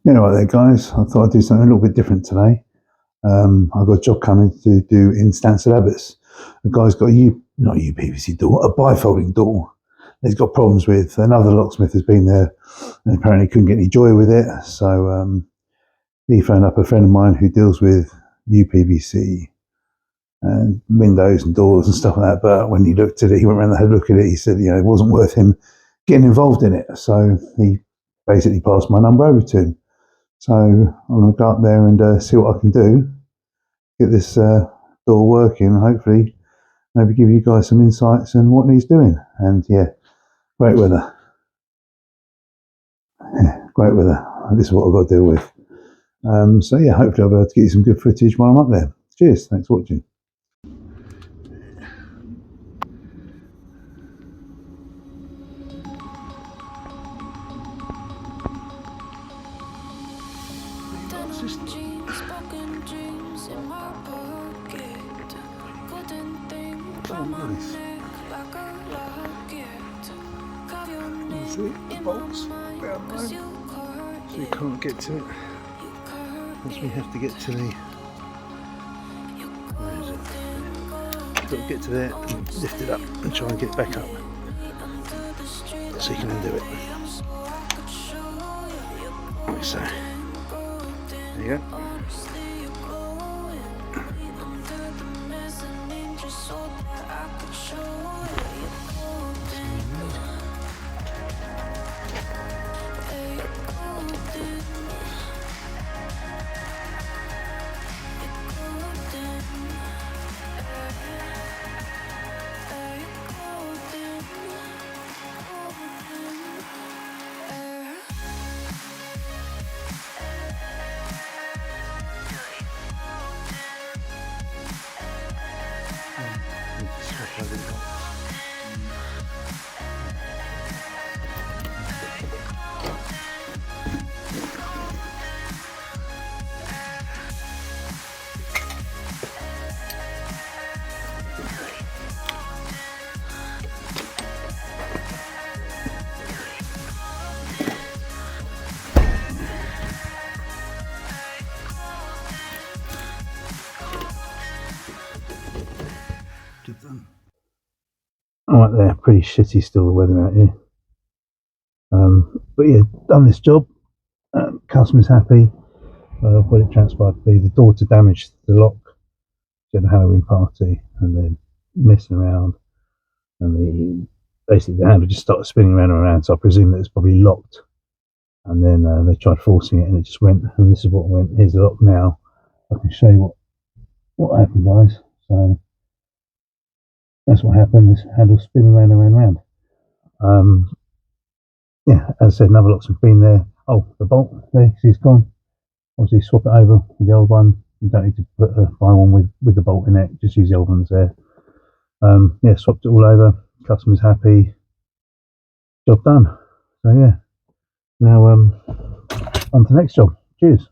Anyway there guys, I thought I'd do something a little bit different today. I've got a job coming to do in Stansted Abbots. The guy's got not a UPVC door, a bifolding door. He's got problems with. Another locksmith has been there and apparently couldn't get any joy with it. So he phoned up a friend of mine who deals with UPVC and windows and doors and stuff like that. But when he looked at it, he went around and had a look at it. He said, it wasn't worth him getting involved in it. So he basically passed my number over to him. So I'm going to go up there and see what I can do, get this door working, and hopefully maybe give you guys some insights on what he's doing. And yeah, great weather. Yeah, great weather. This is what I've got to deal with. So yeah, hopefully I'll be able to get you some good footage while I'm up there. Cheers, thanks for watching. Oh, nice. See the bolts down there, so you can't get to it. Once we have to get to the, where is it? You've got to get to there and lift it up and try and get back up, so you can undo it. Like so. There you go. Right there, pretty shitty still the weather out here. But yeah, done this job. Customer's happy. What it transpired to be, the daughter damaged the lock. She had a Halloween party and then messing around, and basically the handle just started spinning around and around. So I presume that it's probably locked. And then they tried forcing it, and it just went. And this is what went. Here's the lock now. I can show you what happened, guys. So that's what happened. This handle spinning round and round and round. Yeah, as I said, another locksmith been there. Oh, the bolt there, see it's gone. Obviously, swap it over with the old one. You don't need to buy one with the bolt in it. Just use the old ones there. Yeah, swapped it all over. Customer's happy. Job done. So yeah. Now on to the next job. Cheers.